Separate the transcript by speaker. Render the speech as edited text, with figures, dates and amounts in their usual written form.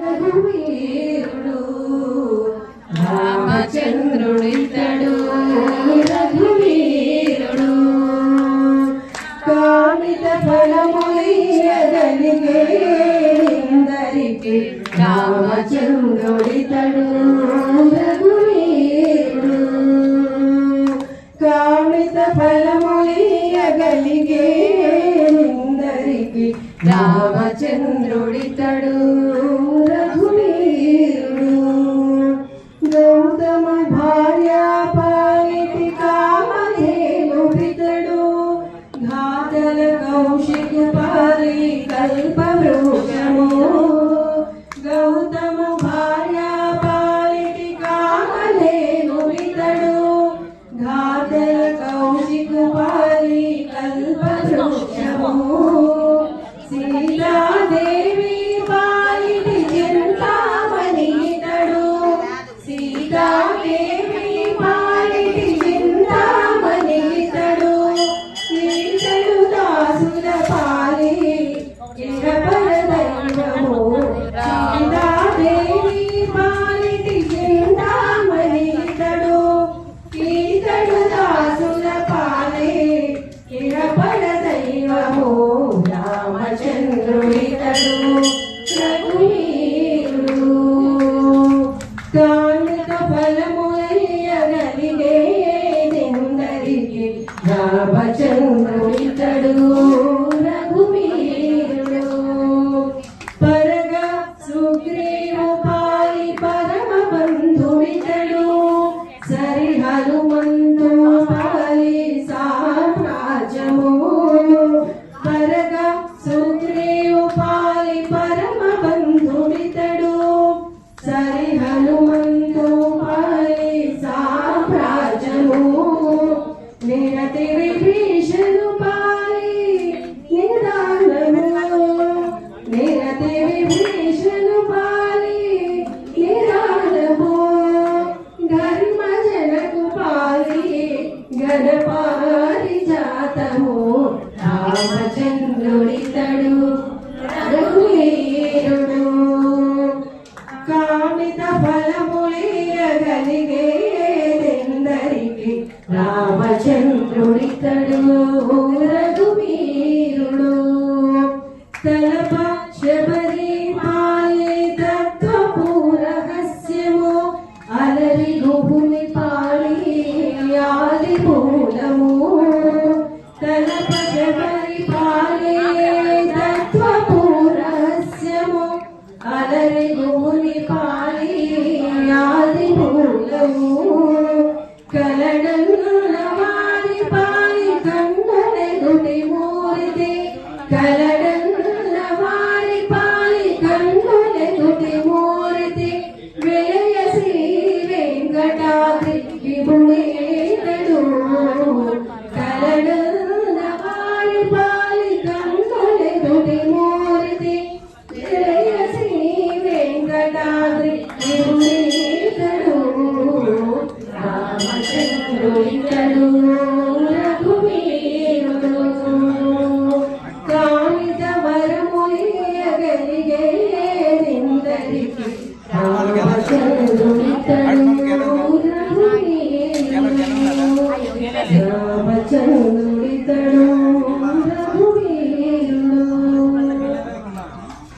Speaker 1: రఘువీరుడు రామచంద్రుడితడు రఘువీరుడు కామిత ఫలములియగలిగే ఇందరికి రామచంద్రుడితడు రఘువీరుడు కామిత ఫలములియగలిగే ఇందరికి రామచంద్రుడితడు రఘువీరుడు గౌతమ భార్య పాలిటి కామధేనుడితడు ఘాతల కౌశిక పాలి కల్పవృక్షము గౌతమ భార్య పాలిటి కామధేనుడితడు ఘాతల కౌశిక పాలి కల్పవృక్షము సీతాదేవి పాలిటి చింతామణితడు సీతాదేవి పాలిటి చింతామణితడు ఈతడు దాసుల పాలి ఇహపర దైవము సీతాదేవి పాలిటి చింతామణితడు ఈతడు దాసుల పాలి ఇహపర దైవము రామచంద్రుడితడు రఘువీరుడు కామిత ఫలములయ్యగలిగే నిందరికి రామచంద్రుడితడు రఘువీరుడు పరగా సుగ్రీవు పాలి పరమ బంధుడితడు సరి హనుమంతు పాలి సామ్రాజ్యము పరగా సుగ్రీవు పాలి పరమ బంధుడితడు సరి హనుమంతు పాలి సామ్రాజ్యము నిరతి విభీషణు పాలి నిదానము నిరతి విభీషణు పాలి నిదానము ధర్మజనకు పాలి గణపారి జాతము రామచంద్రుడితడు రఘువీరుడు కామిత ఫలములియగలిగే ఎందరికి రామచంద్రుడితడు రఘువీరుడు తలప శబరి పాలి తత్వపు రహస్యము అలరి గుహుని పాలి ఆది మూలము తలప శబరి పాలి తత్వపు రహస్యము అలరి గుహుని పాలి ఆది మూలము కలడం